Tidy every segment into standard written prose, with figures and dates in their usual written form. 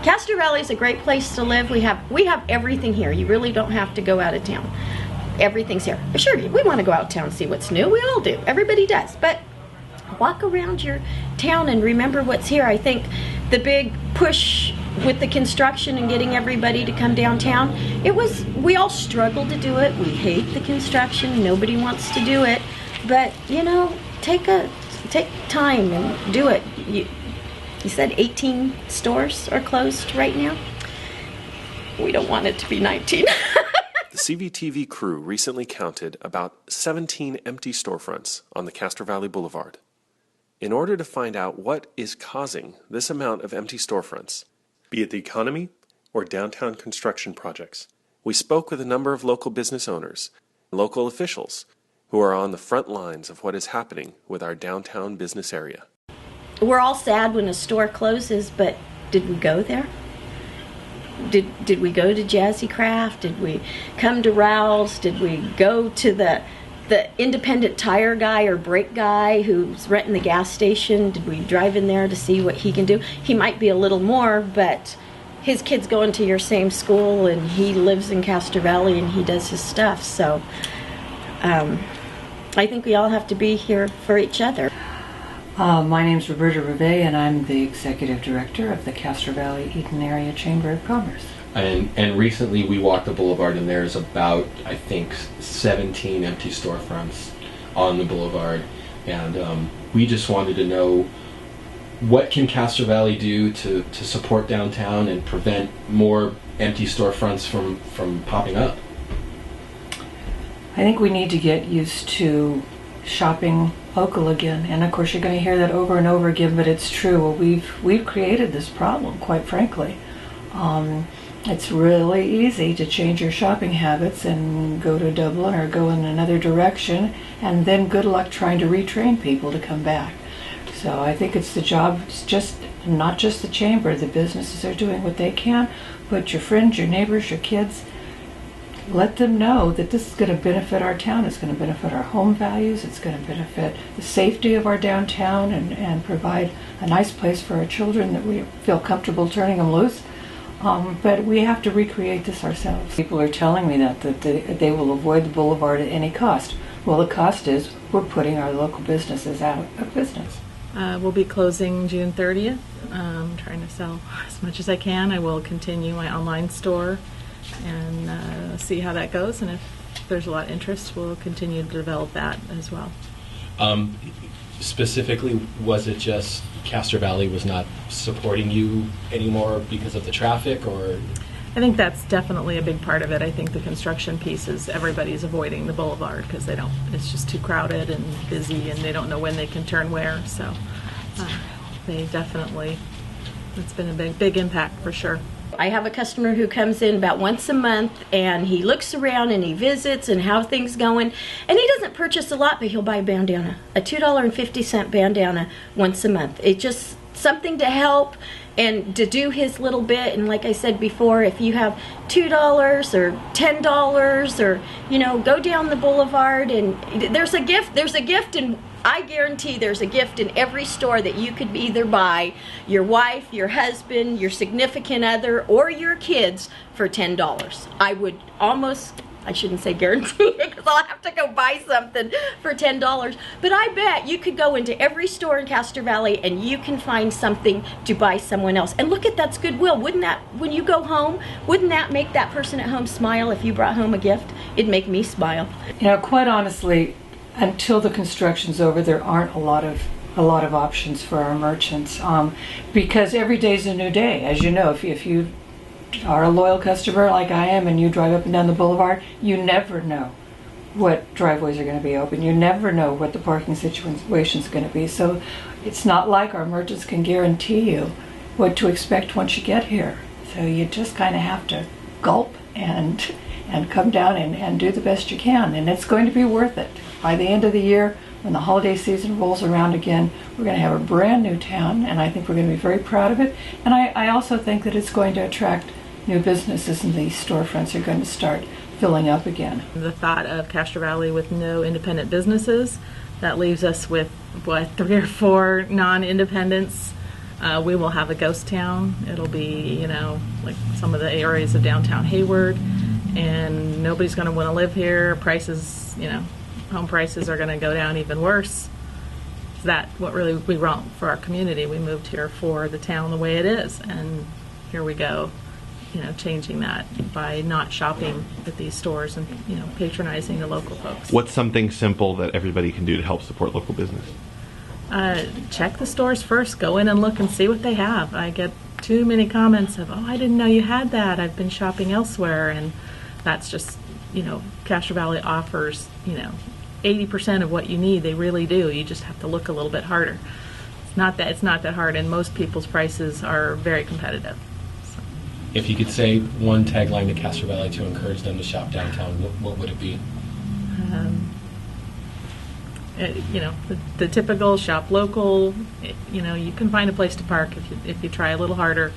Castro Valley is a great place to live. We have everything here. You really don't have to go out of town. Everything's here. Sure, we want to go out of town and see what's new. We all do. Everybody does. But walk around your town and remember what's here. I think the big push with the construction and getting everybody to come downtown, we all struggled to do it. We hate the construction. Nobody wants to do it. But, you know, take time and do it. You said 18 stores are closed right now? We don't want it to be 19. The CVTV crew recently counted about 17 empty storefronts on the Castro Valley Boulevard. In order to find out what is causing this amount of empty storefronts, be it the economy or downtown construction projects, we spoke with a number of local business owners and local officials who are on the front lines of what is happening with our downtown business area. We're all sad when a store closes, but did we go there? Did we go to Jazzy Craft? Did we come to Rowell's? Did we go to the independent tire guy or brake guy who's renting the gas station? Did we drive in there to see what he can do? He might be a little more, but his kid's going to your same school and he lives in Castro Valley and he does his stuff. So I think we all have to be here for each other. My name's Roberta Rivet, and I'm the Executive Director of the Castro Valley Eden Area Chamber of Commerce. And recently we walked the boulevard and there's about, I think, 17 empty storefronts on the boulevard. And we just wanted to know, what can Castro Valley do to support downtown and prevent more empty storefronts from popping up? I think we need to get used to shopping local again, and of course you're going to hear that over and over again, but it's true. Well, we've created this problem, quite frankly. It's really easy to change your shopping habits and go to Dublin or go in another direction, and then good luck trying to retrain people to come back. So I think it's the job, it's just not just the chamber, the businesses are doing what they can, but your friends, your neighbors, your kids, let them know that this is going to benefit our town, it's going to benefit our home values, it's going to benefit the safety of our downtown and provide a nice place for our children that we feel comfortable turning them loose. But we have to recreate this ourselves. People are telling me that they will avoid the boulevard at any cost. Well, the cost is we're putting our local businesses out of business. We'll be closing June 30th. Trying to sell as much as I can. I will continue my online store and see how that goes, and if there's a lot of interest, we'll continue to develop that as well. Specifically, was it just Castro Valley was not supporting you anymore because of the traffic, or? I think that's definitely a big part of it. I think the construction piece is everybody's avoiding the boulevard because it's just too crowded and busy, and they don't know when they can turn where. So they definitely, it's been a big impact for sure. I have a customer who comes in about once a month and he looks around and he visits and how things going, and he doesn't purchase a lot, but he'll buy a bandana, a $2.50 bandana once a month. It's just something to help and to do his little bit. And like I said before, if you have $2 or $10 or, you know, go down the boulevard and there's a gift and I guarantee there's a gift in every store that you could either buy your wife, your husband, your significant other, or your kids for $10. I would almost, I shouldn't say guarantee because I'll have to go buy something for $10. But I bet you could go into every store in Castro Valley and you can find something to buy someone else. And look at that's goodwill. Wouldn't that, when you go home, wouldn't that make that person at home smile if you brought home a gift? It'd make me smile. You know, quite honestly, until the construction's over, there aren't a lot of options for our merchants, because every day's a new day. As you know, if you are a loyal customer like I am and you drive up and down the boulevard, you never know what driveways are going to be open. You never know what the parking situation's going to be. So it's not like our merchants can guarantee you what to expect once you get here. So you just kind of have to gulp and come down and do the best you can, and it's going to be worth it. By the end of the year, when the holiday season rolls around again, we're going to have a brand new town, and I think we're going to be very proud of it. And I also think that it's going to attract new businesses, and these storefronts are going to start filling up again. The thought of Castro Valley with no independent businesses, that leaves us with, what, 3 or 4 non-independents We will have a ghost town. It'll be, you know, like some of the areas of downtown Hayward, and nobody's going to want to live here. Prices, you know, home prices are going to go down even worse. Is that what really we want for our community? We moved here for the town the way it is, and here we go, you know, changing that by not shopping at these stores and, you know, patronizing the local folks. What's something simple that everybody can do to help support local business? Check the stores first. Go in and look and see what they have. I get too many comments of, oh, I didn't know you had that. I've been shopping elsewhere. And that's just, you know, Castro Valley offers, you know, 80% of what you need. They really do. You just have to look a little bit harder. It's not that hard, and most people's prices are very competitive. So. If you could say one tagline to Castro Valley to encourage them to shop downtown, what would it be? You know, the typical shop local. You know, you can find a place to park if you try a little harder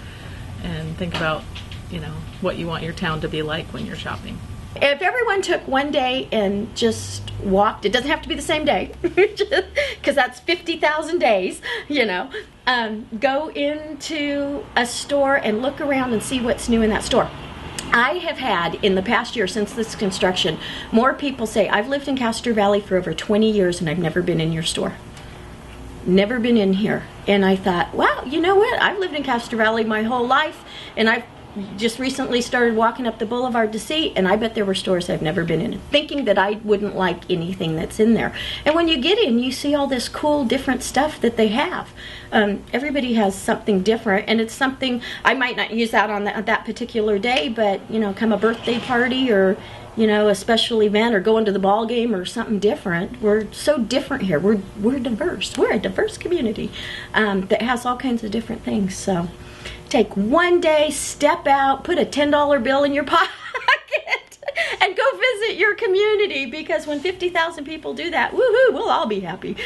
and think about, you know, what you want your town to be like when you're shopping. If everyone took one day and just walked, it doesn't have to be the same day, because that's 50,000 days, you know. Go into a store and look around and see what's new in that store. I have had, in the past year since this construction, more people say, I've lived in Castro Valley for over 20 years and I've never been in your store. Never been in here. And I thought, wow, you know what? I've lived in Castro Valley my whole life, and I've just recently started walking up the boulevard to see, and I bet there were stores I've never been in, thinking that I wouldn't like anything that's in there. And when you get in, you see all this cool different stuff that they have. Everybody has something different, and it's something I might not use out on that particular day, but, you know, come a birthday party or, you know, a special event or going to the ball game or something different. We're so different here. We're diverse. We're a diverse community that has all kinds of different things. So take one day, step out, put a $10 bill in your pocket, and go visit your community, because when 50,000 people do that, woohoo, we'll all be happy.